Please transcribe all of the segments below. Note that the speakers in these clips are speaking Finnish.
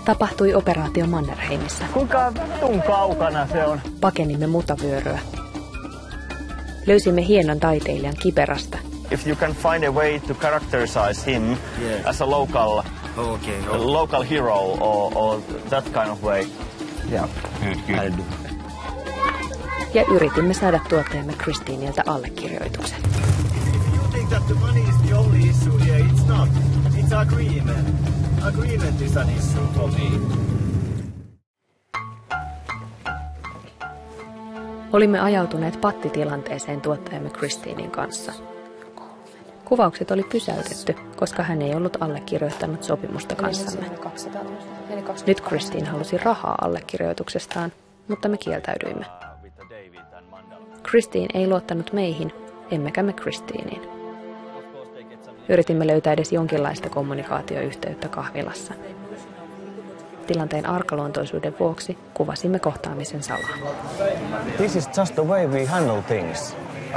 tapahtui operaatio Mannerheimissa. Kuinka kaukana se on? Pakenimme mutavyöryä. Löysimme hienon taiteilijan Kiperasta. If you can find a way to characterize him as a local hero or that kind of way. Yeah. Ja yritimme saada tuottajamme Christineltä allekirjoituksen. You think that the money is the only issue here? It's not. It's agreement. Agreement is an issue for me. Olimme ajautuneet pattitilanteeseen tuottajamme Christinin kanssa. Kuvaukset oli pysäytetty, koska hän ei ollut allekirjoittanut sopimusta kanssamme. Nyt Christine halusi rahaa allekirjoituksestaan, mutta me kieltäydyimme. Christine ei luottanut meihin, emmekä me Christineen. Yritimme löytää edes jonkinlaista kommunikaatioyhteyttä kahvilassa. Tilanteen arkaluontoisuuden vuoksi kuvasimme kohtaamisen salaa. This is just the way we handle things. I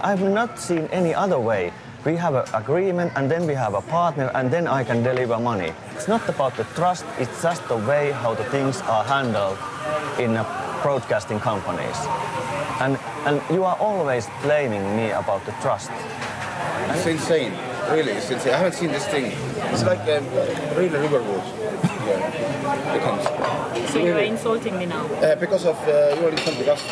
have not seen any other way. We have an agreement and then we have a partner and then I can deliver money. It's not about the trust, it's just the way how the things are handled in broadcasting companies. And you are always blaming me about the trust. It's insane. Really, it's insane. I haven't seen this thing. It's like really riverboat. So you're insulting me now? Because of you only come to us.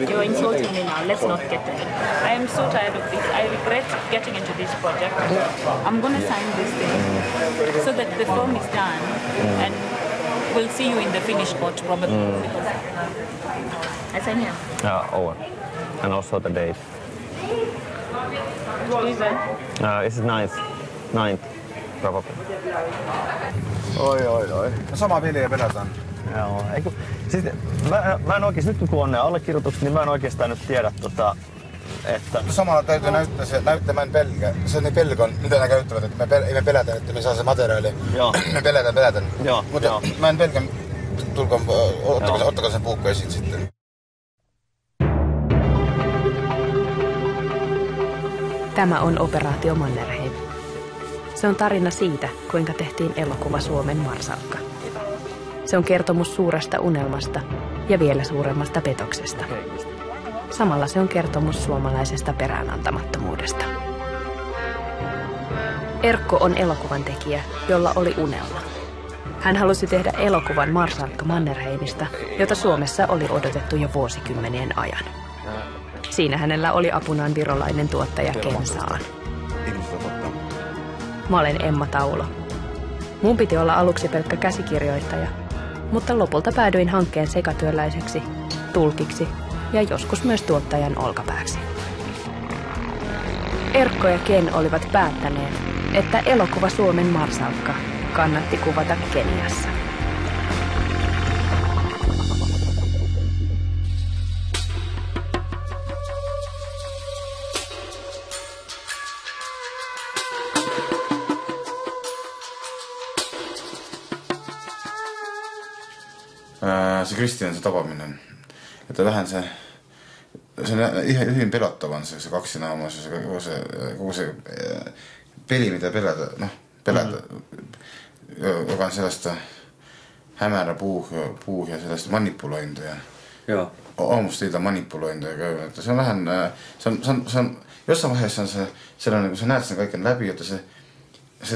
You're insulting me now. Let's not get there. I am so tired of this. I regret getting into this project. I'm going to sign this thing so that the film is done and we'll see you in the finished watch probably. I sign here. Over. And also the date. What is that? It's 9th, probably. Oi. Sama peliä pelataan. Joo, siis mä en oikeesti, nyt kun on ne allekirjoitukset, niin mä en oikeastaan nyt tiedä että... Samalla täytyy näyttää, mä en pelkää. Se on niin pelkon, mitä ne käyttävät, että ei me pelätä, että me saa se materiaali. Joo. Me pelätään. Joo, mutta joo. Mä en pelkää, ottakaa sen puukko esiin sitten. Tämä on Operaatio Mannerheim. Se on tarina siitä, kuinka tehtiin elokuva Suomen Marsalkka. Se on kertomus suuresta unelmasta ja vielä suuremmasta petoksesta. Samalla se on kertomus suomalaisesta peräänantamattomuudesta. Erkko on elokuvan tekijä, jolla oli unelma. Hän halusi tehdä elokuvan Marsalkka Mannerheimista, jota Suomessa oli odotettu jo vuosikymmenien ajan. Siinä hänellä oli apunaan virolainen tuottaja Ken Saan. Mä olen Emma Taulo. Mun piti olla aluksi pelkkä käsikirjoittaja, mutta lopulta päädyin hankkeen sekatyöläiseksi, tulkiksi ja joskus myös tuottajan olkapääksi. Erkko ja Ken olivat päättäneet, että elokuva Suomen Marsalkka kannatti kuvata Keniassa. Se Christian, se tapaminen, että vähän se on ihan hyvin pelottavan se kaksinaamaisuus, koko se peli, mitä pelätä, joka on sellaista hämärä puuhia, sellaista manipulointia. Joo. Aamusta ilta manipulointia käydään, että se on vähän, se on jossain vaiheessa on se sellainen, kun sä näet sen kaiken läpi, että se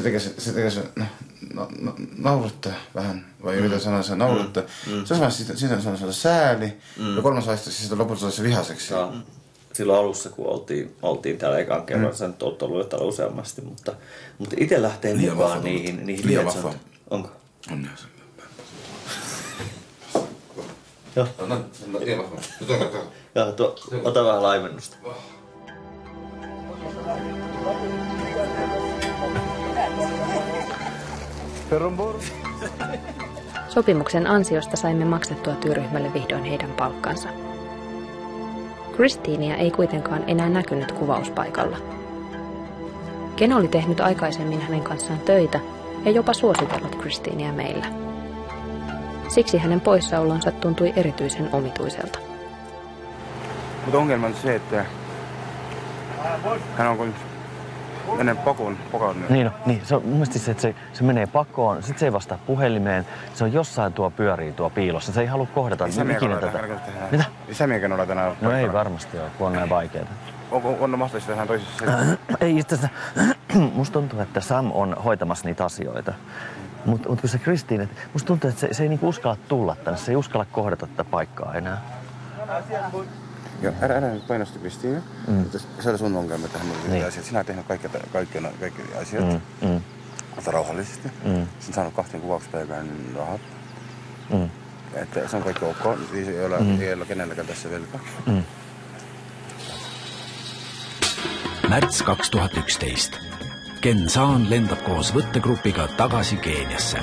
tekee se naurattaa vähän, vai mitä sanoo, se naurattaa. Se on siitä on sääli, ja kolmas vaiheessa siitä lopulta se vihaseksi. No, silloin alussa, kun oltiin täällä ekan kerran, sä nyt oot ollut täällä useammasti, mutta itse lähtee mukaan niihin liian vahva. Onko? On se. Joo. Liian vahva. Joo, ota vähän laimennusta. Sopimuksen ansiosta saimme maksettua työryhmälle vihdoin heidän palkkansa. Christinia ei kuitenkaan enää näkynyt kuvauspaikalla. Ken oli tehnyt aikaisemmin hänen kanssaan töitä ja jopa suositellut Christinia meillä. Siksi hänen poissaolonsa tuntui erityisen omituiselta. Mutta ongelma on se, että hän on Menee pakoon. Niin, se on mun mielestä se, että se menee pakoon, sit se ei vastaa puhelimeen, se on jossain pyörii tuo piilossa, se ei halua kohdata ikinä tätä. Mitä? Isämiekään ole tänään. No ei varmasti ole, kun on näin vaikeeta. On mahdollista tehdä toisessa? Ei itse asiassa, musta tuntuu, että Sam on hoitamassa niitä asioita. Mutta kun se Christine, musta tuntuu, että se ei niinku uskalla tulla tänne, se ei uskalla kohdata tätä paikkaa enää. Joo, älä nyt painosta Christine. Se oli sun ongelma tähän niin. Asiat. Sinä olet tehnyt kaikki asiat. Mutta rauhallisesti. Sinä saanut 2 kuvauspäivään rahat. Että se on kaikki ok. Ei ole kenelläkään tässä velkaa. Märts 2011. Ken Saan lendab koos võttegrupiga tagasi Keeniasse.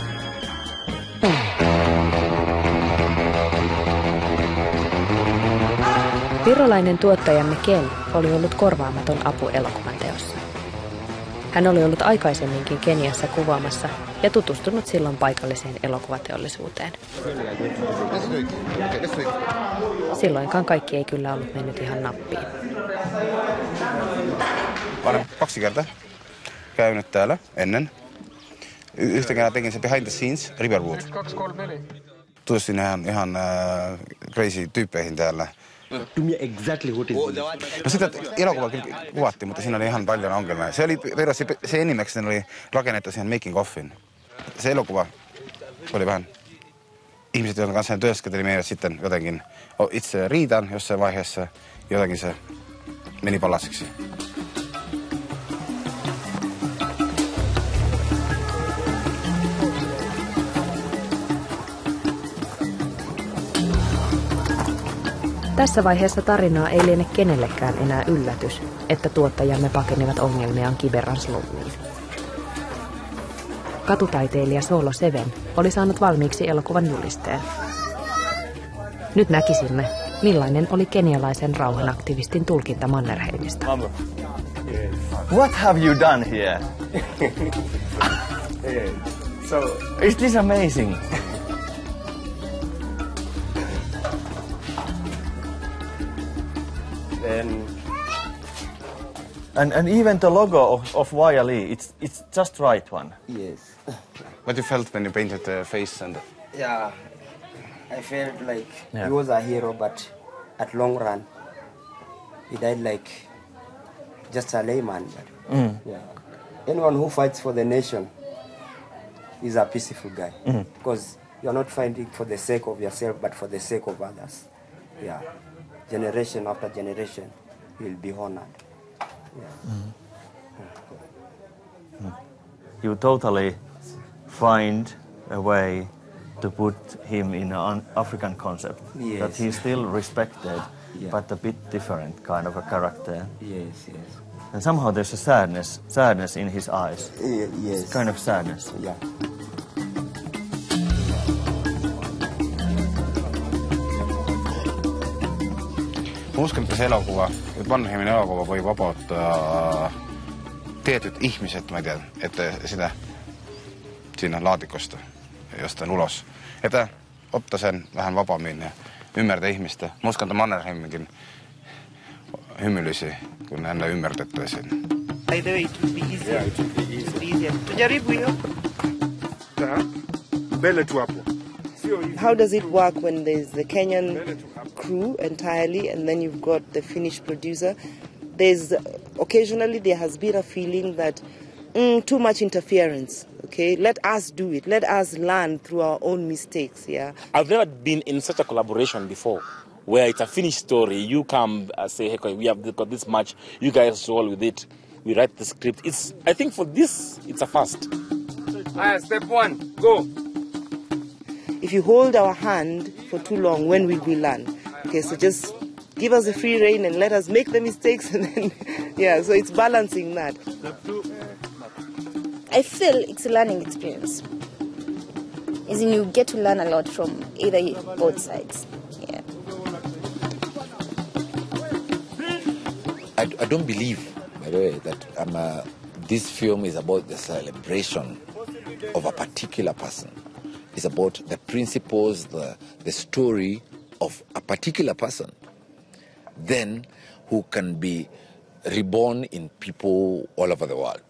Virolainen tuottajamme Ken oli ollut korvaamaton apu elokuvan teossa. Hän oli ollut aikaisemminkin Keniassa kuvaamassa ja tutustunut silloin paikalliseen elokuvateollisuuteen. Silloinkaan kaikki ei kyllä ollut mennyt ihan nappiin. Olen 2 kertaa käynyt täällä ennen. Yhtä kertaa tekin se behind the scenes Riverwood. Tutustin ihan crazy tyyppeihin täällä. To me exactly what is no sitä elokuva kyllä kuvattiin, mutta siinä oli ihan paljon ongelmia. Se oli se enimmäkseen oli rakennettu siihen making offin. Se elokuva oli vähän ihmiset, joiden kanssa hän työskenteli meidät sitten jotenkin itse riitaan jossain vaiheessa. Jotenkin se meni palasiksi. Tässä vaiheessa tarinaa ei liene kenellekään enää yllätys, että tuottajamme pakenivat ongelmiaan Kiberanslummiin. Katutaiteilija Solo Seven oli saanut valmiiksi elokuvan julisteen. Nyt näkisimme, millainen oli kenialaisen rauhanaktivistin tulkinta Mannerheimista. What have you done here? Is this amazing? And even the logo of YLE, it's just right one. Yes. What you felt when you painted the face and? Yeah, I felt like he was a hero, but at long run, he died like just a layman. Yeah. Anyone who fights for the nation is a peaceful guy, because you're not fighting for the sake of yourself, but for the sake of others. Yeah. Generation after generation will be honored. Yeah. You totally find a way to put him in an African concept. Yes. That he's still respected, but a bit different kind of a character. Yes, yes. And somehow there's a sadness in his eyes. Yes. It's kind of sadness. Yeah. Ma uskon, että se elokuva, että Mannerheimin elokuva voi vapauttaa tietyt ihmiset, mä tiedän, että sitä siinä laatikosta jostain ulos. Että ottaa sen vähän vapaammin ja ymmärtää ihmistä. Mä uskon, että Mannerheiminkin hymyilisi, kun häntä ymmärtettäisiin. By the way, it would be easier. Yeah, it would be easier. Tujaribu hiyo. Mbele tu hapo. How does it work when there's the Kenyan crew entirely and then you've got the Finnish producer? There's occasionally there has been a feeling that too much interference. Okay, let us do it. Let us learn through our own mistakes. Yeah. I've never been in such a collaboration before, where it's a finished story. You come say, "Hey, we have got this much. You guys roll with it. We write the script." I think for this, it's a first. Step 1, go. If you hold our hand for too long, when will we learn? Okay, so just give us a free rein and let us make the mistakes and then, so it's balancing that. I feel it's a learning experience. As in you get to learn a lot from both sides. Yeah. I don't believe, by the way, that this film is about the celebration of a particular person. It's about the principles, the story of a particular person, then who can be reborn in people all over the world.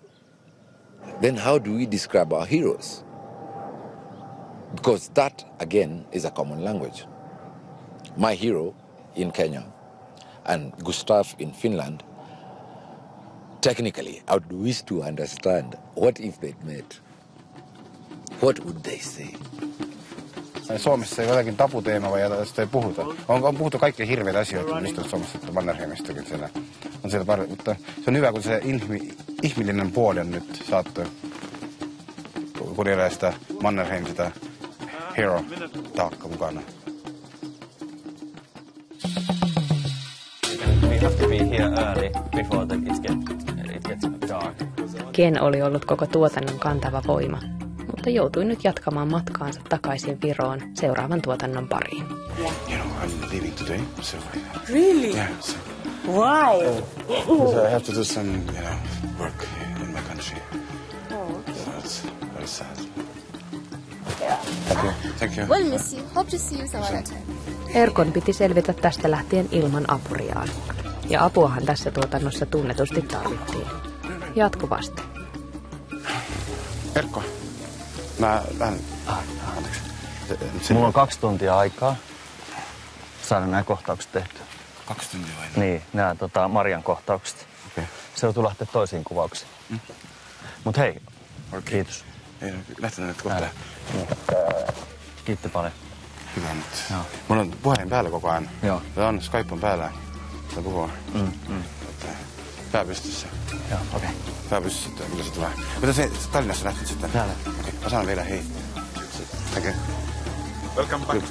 Then how do we describe our heroes? Because that, again, is a common language. My hero in Kenya and Gustav in Finland, technically, I would wish to understand what if they'd met. What would they say? Suomessa ei ole jotakin tabuteema vai tästä ei puhuta. On puhuttu kaikkia hirveitä asioita, mistä Suomessa, että Mannerheimistakin siellä on siellä paljon. Mutta se on hyvä, kun se ihmillinen puoli on nyt saattu kuunnella sitä Mannerheim, sitä hero-taakka mukana. We have to be here early before it gets dark. Ken oli ollut koko tuotannon kantava voima, mutta joutui nyt jatkamaan matkaansa takaisin Viroon seuraavan tuotannon pariin. You know, I'm leaving today, so... Really? Yeah, so... Why? So I have to do some, work in my country. Oh, okay. So it's very sad. Yeah. Thank you. We'll miss you. Hope to see you some other time. Erkon piti selvitä tästä lähtien ilman apuriaan. Ja apuahan tässä tuotannossa tunnetusti tarvittiin. Jatkuvasti. Erkko, mä lähden... Anteeksi. Mulla on 2 tuntia aikaa saada nämä kohtaukset tehtyä. 2 tuntia vai? Niin, nämä Marian kohtaukset. Okay. Se joutuu lähteä toisiin kuvauksiin. Mut hei, kiitos. Ei, lähtenä nyt kohta. Kiitti paljon. Hyvä, mutta mulla on puhelin päällä koko ajan. Joo. Ja on Skype on päällä. Sitä puhua. Pää pystyssä. Joo, okei. Pää pystyssä sitten, mitä se tulee. Mitä se Tallinnassa lähtit sitten? Täällä. Okei, mä sanon vielä hei. Thank you. Welcome back.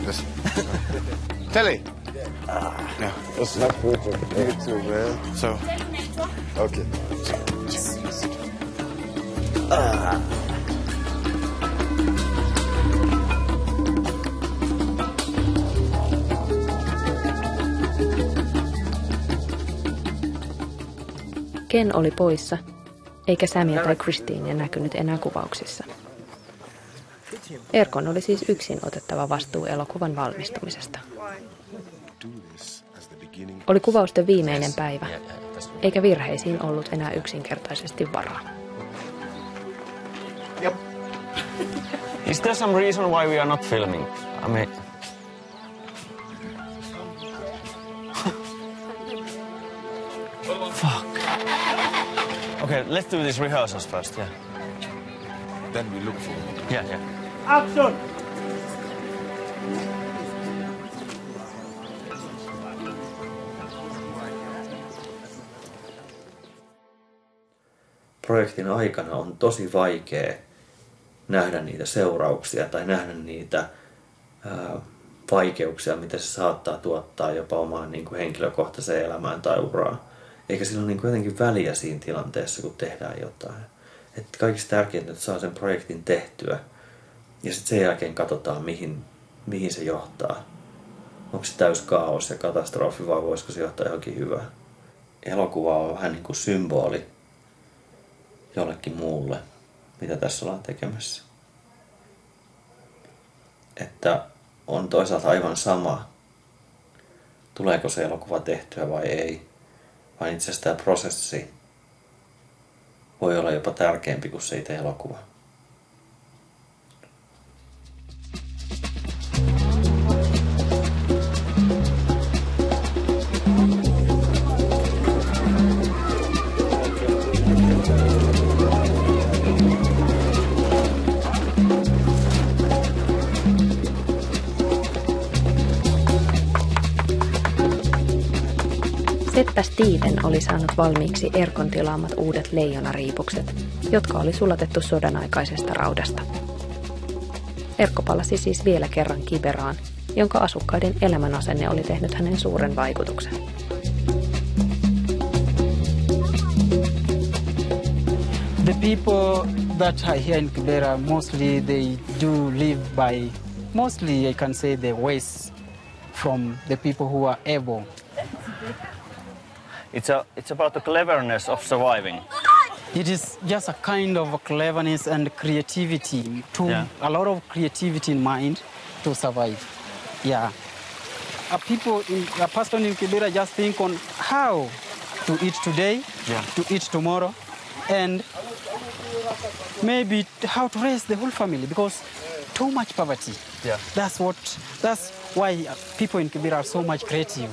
Yes. Telly! Yeah. That's not good for you too, man. So. Okay. Ken oli poissa, eikä Samia tai Christine näkynyt enää kuvauksissa. Erkon oli siis yksin otettava vastuu elokuvan valmistumisesta. Oli kuvausten viimeinen päivä, eikä virheisiin ollut enää yksinkertaisesti varaa. Yep. Is there some reason why we are not filming? I mean... Fuck. Okay, let's do these rehearsals first, yeah. Then we look for it. Yeah. Action! Projektin aikana on tosi vaikea nähdä niitä seurauksia tai nähdä niitä vaikeuksia, mitä se saattaa tuottaa jopa omaan henkilökohtaiseen elämään tai uraan. Eikä sillä ole jotenkin väliä siinä tilanteessa, kun tehdään jotain. Että kaikista tärkeintä, että saa sen projektin tehtyä ja sitten sen jälkeen katsotaan, mihin se johtaa. Onko se täys kaos ja katastrofi vai voisiko se johtaa johonkin hyvään. Elokuva on vähän niin kuin symboli jollekin muulle, mitä tässä ollaan tekemässä. Että on toisaalta aivan sama, tuleeko se elokuva tehtyä vai ei. Vaan itse asiassa tämä prosessi voi olla jopa tärkeämpi kuin se itse elokuva. Seppä Steven oli saanut valmiiksi Erkon tilaamat uudet leijonariipukset, jotka oli sulatettu sodanaikaisesta raudasta. Erkko palasi siis vielä kerran Kiberaan, jonka asukkaiden elämänasenne oli tehnyt hänen suuren vaikutuksen. The people that are here in Kibera, mostly they do live by, mostly I can say the waste from the people who are able. It's about the cleverness of surviving. It is just a kind of cleverness and creativity, a lot of creativity in mind to survive. Yeah. A person in Kibera just think on how to eat today, to eat tomorrow, and maybe how to raise the whole family, because too much poverty. Yeah. That's why people in Kibera are so much creative.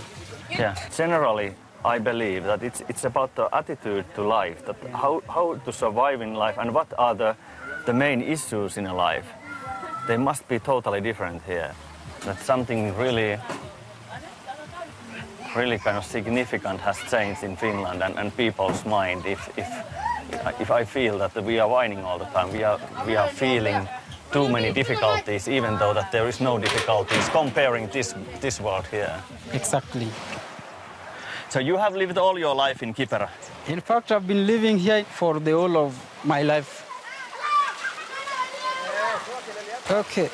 Yeah. Generally, I believe that it's about the attitude to life, that how to survive in life and what are the main issues in a life. They must be totally different here. That something really kind of significant has changed in Finland and people's mind. If I feel that we are whining all the time, we are feeling too many difficulties, even though that there is no difficulties comparing this world here. Exactly. So you have lived all your life in Kipera? In fact, I've been living here for the whole of my life. Okay,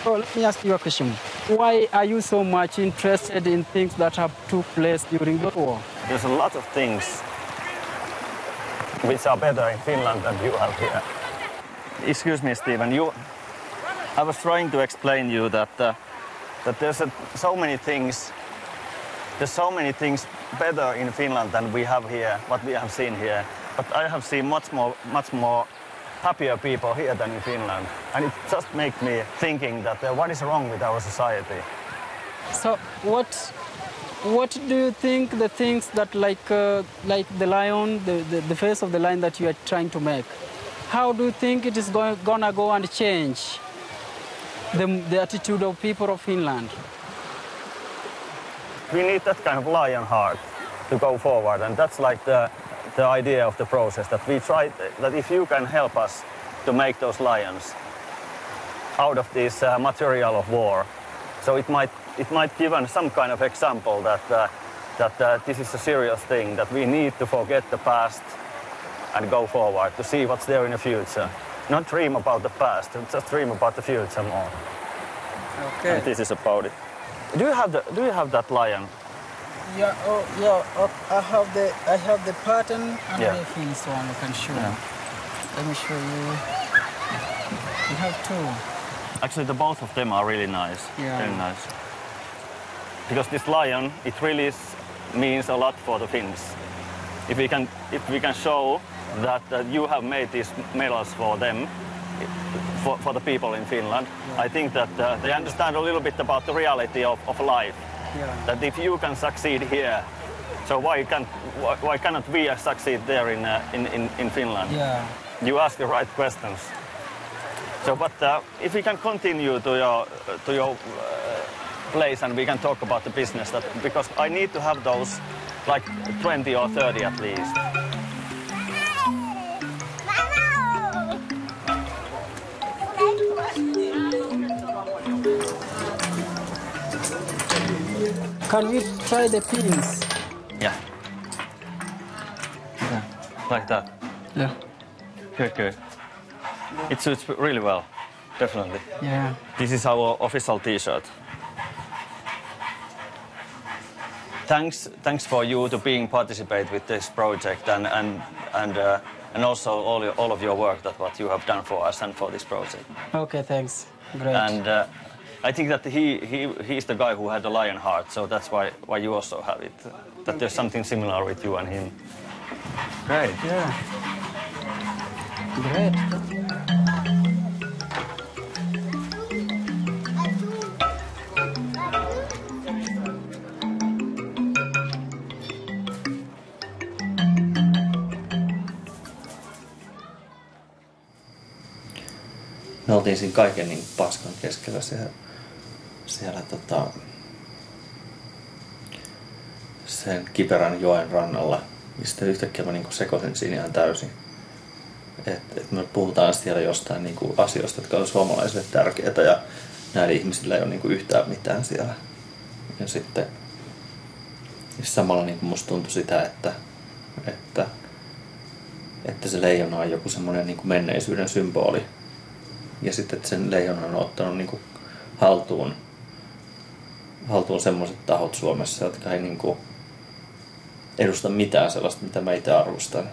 let me ask you a question. Why are you so much interested in things that have took place during the war? There's a lot of things which are better in Finland than you have here. Excuse me, Stephen. I was trying to explain you that there's so many things. There's so many things better in Finland than we have here, what we have seen here. But I have seen much more happier people here than in Finland. And it just makes me thinking that what is wrong with our society? So what do you think the things that like the lion, the face of the lion that you are trying to make, how do you think it is gonna go and change the attitude of people of Finland? We need that kind of lion heart to go forward, and that's like the idea of the process, that we try that if you can help us to make those lions out of this material of war, so it might give us some kind of example that this is a serious thing, that we need to forget the past and go forward to see what's there in the future. Not dream about the past, just dream about the future more. Okay. And this is about it. Do you have that lion? Yeah. Oh, yeah. I have the pattern and the fins one. I can show you. Let me show you. We have two. Actually, the both of them are really nice. Yeah. Very nice. Because this lion, it really means a lot for the Finns. If we can show that you have made these medals for them, for the people in Finland, I think that they understand a little bit about the reality of life. Yeah. That if you can succeed here, so why cannot we succeed there in Finland? Yeah. You ask the right questions. So, but if we can continue to your place and we can talk about the business, because I need to have those like 20 or 30 at least. Can we try the pins? Yeah. Like that? Yeah. Good. It suits really well, definitely. Yeah. This is our official T-shirt. Thanks for you to participate with this project and also all of your work what you have done for us and for this project. Okay, thanks. Great. And I think that he's the guy who had the lion heart, so that's why you also have it. That there's something similar with you and him. Great. Yeah. Great. Me oltiin siinä kaiken niin paskan keskellä siellä sen Kiperän joen rannalla. Ja sitten yhtäkkiä mä niinku sekoisin siinä ihan täysin. Et me puhutaan siellä jostain niinku asioista, jotka on suomalaisille tärkeitä ja näillä ihmisillä ei ole niinku yhtään mitään siellä. Ja sitten samalla niinku musta tuntui sitä, että se leijona on joku semmoinen niinku menneisyyden symboli. Ja sitten, että sen leijonan on ottanut niinku haltuun semmoiset tahot Suomessa, jotka ei niinku edusta mitään sellaista, mitä mä itse arvostan.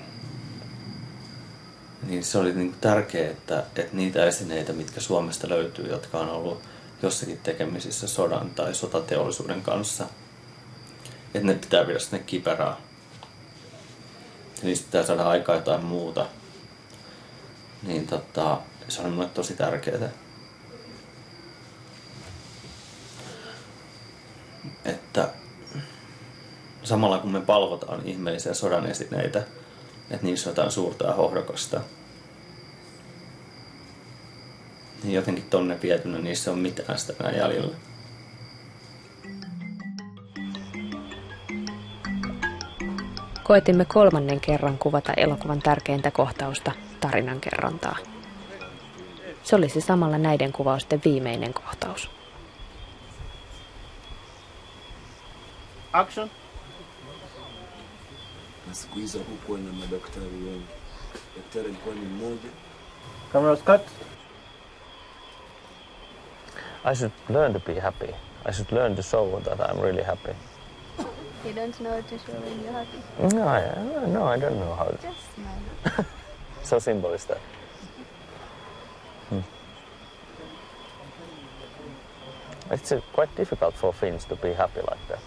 Niin se oli niinku tärkeää, että niitä esineitä, mitkä Suomesta löytyy, jotka on ollut jossakin tekemisissä sodan tai sotateollisuuden kanssa, että ne pitää viedä sinne Kiperään. niistä pitää saada aikaa jotain muuta. Niin se on minulle tosi tärkeää. Että samalla kun me palvotaan ihmeellisiä sodan esineitä, että niissä on jotain suurta ja hohdokasta, niin jotenkin tonne vietynä niissä on mitään sitä enää jäljellä. Koetimme 3. kerran kuvata elokuvan tärkeintä kohtausta, tarinankerrontaa. Se olisi samalla näiden kuvausten viimeinen kohtaus. Action. Nasikuiza huko na madaktari wengi. Daktari alikuwa ni mmoja. Cameras cut. I should learn to be happy. I should learn to show that I'm really happy. You don't know to show when you're happy. No, I don't know how. Just smile. So simple is that. It's quite difficult for Finns to be happy like that.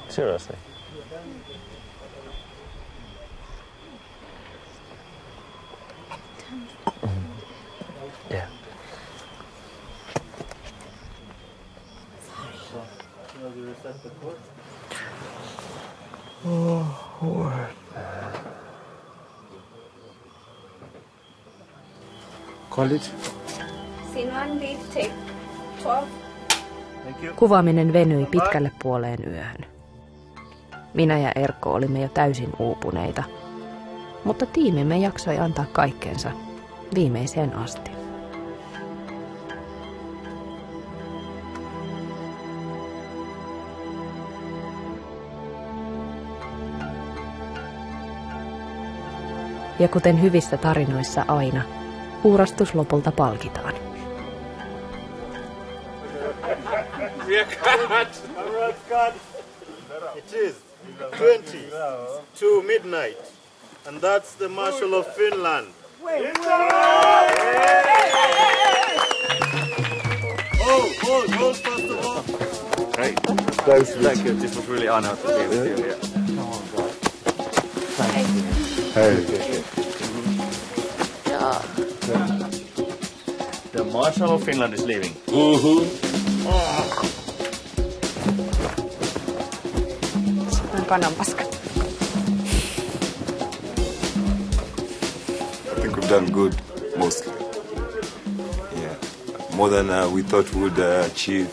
Seriously. Yeah. Call it. Scene 1, lead, take 12. Kuvaaminen venyi pitkälle puoleen yöhön. Minä ja Erkko olimme jo täysin uupuneita, mutta tiimimme jaksoi antaa kaikkensa viimeiseen asti. Ja kuten hyvissä tarinoissa aina, uurastus lopulta palkitaan. It is 20 to midnight, and that's the Marshal of Finland. Hold first of all. Great. Thank you. This was really honored to be with you here. Hey. The Marshal of Finland is leaving. Kananpaska. I think we've done good, mostly. Yeah, more than we thought we would achieve,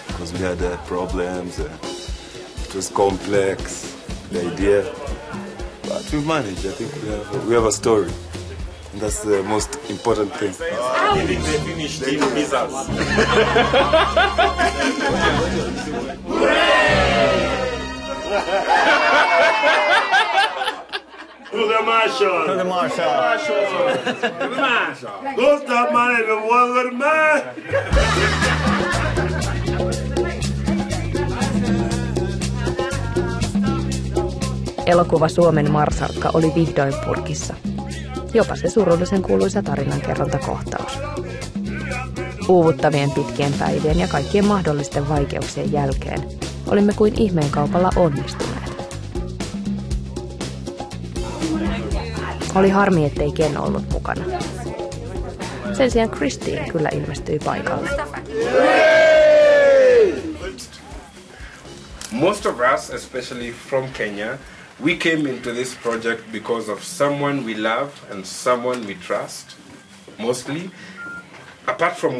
because we had problems. It was complex, the idea, but we've managed. I think we have a story, and that's the most important thing. They finished the visas. To the Marshal! To the Marshal! To the Marshal! Don't stop money if you want good man! Elokuva Suomen Marsalkka oli vihdoin purkissa. Jopa se surullisen kuuluisa tarinankerrontakohtaus. Uuvuttavien pitkien päivien ja kaikkien mahdollisten vaikeuksien jälkeen olimme kuin ihmeenkaupalla onnistuneet. Oli harmi, ettei Ken ollut mukana. Sen sijaan Christine kyllä ilmestyi paikalle. Most of us, especially from Kenya, we came into this project because of someone we love and someone we trust, mostly. Apart from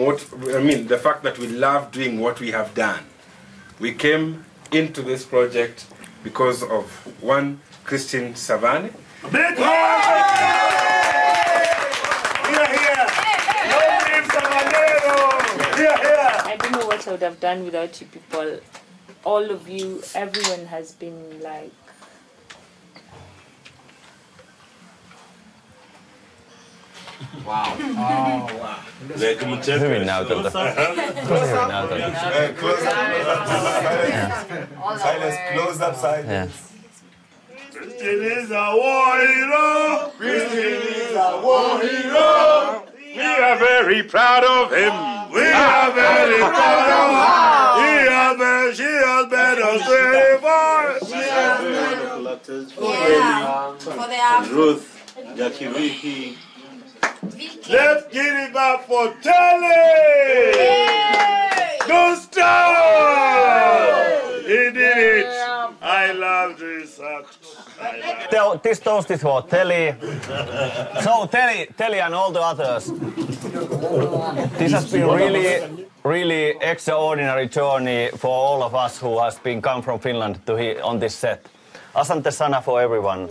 the fact that we love doing what we have done. We came into this project because of one, Christine Savani. I don't know what I would have done without you people. All of you, everyone has been like... Wow. Oh, wow. Hyvin näytöltä. Tosi hyvin näytöltä. Silence, close up silence. Christine is a war hero! Christine is a war hero! We are very proud of him. We are very proud of her! She has been a 24! Ruth Yakirihi. Let's get it up for Telly! Don't stop! He did it! I love this act. This toast is for Telly. So Telly and all the others. This has been really extraordinary journey for all of us who has been come from Finland to here on this set. Asante sana for everyone.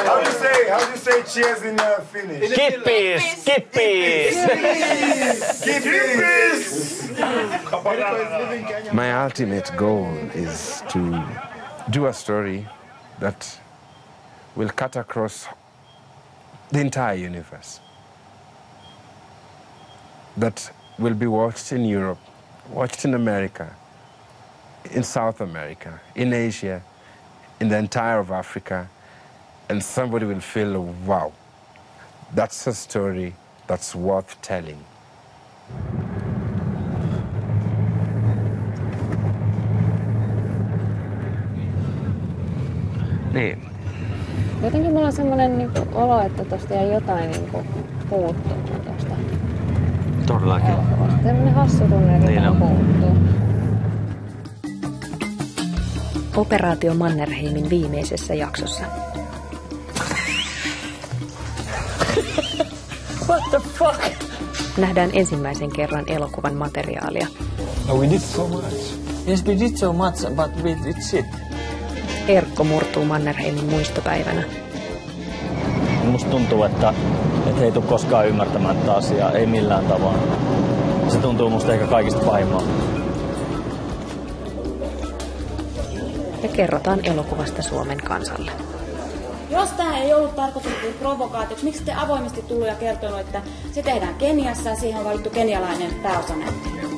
How do you say cheers in Finnish? Kippis! Kippis! Kippis! My ultimate goal is to do a story that will cut across the entire universe. That will be watched in Europe, watched in America, in South America, in Asia, in the entire of Africa, and somebody will feel, wow, that's a story that's worth telling. Niin. Jotenkin mulla on semmoinen niinku olo, että tosta jäi jotain niinku puuttumaan tosta. Todellakin. Semmoinen hassu tunne, että niin puuttuu. Operaatio Mannerheimin viimeisessä jaksossa. What the fuck? Nähdään ensimmäisen kerran elokuvan materiaalia. No, we did so much. Yes, we did so much, but we did shit. Erkko murtuu Mannerheimin muistopäivänä. Musta tuntuu, että he ei tule koskaan ymmärtämään tätä asiaa, ei millään tavalla. Se tuntuu musta ehkä kaikista pahimmalta. Ja kerrotaan elokuvasta Suomen kansalle. Jos tämä ei ollut tarkoitettu provokaatioksi, miksi te avoimesti tullut ja kertonut, että se tehdään Keniassa ja siihen on valittu kenialainen pääosanäyttelijä?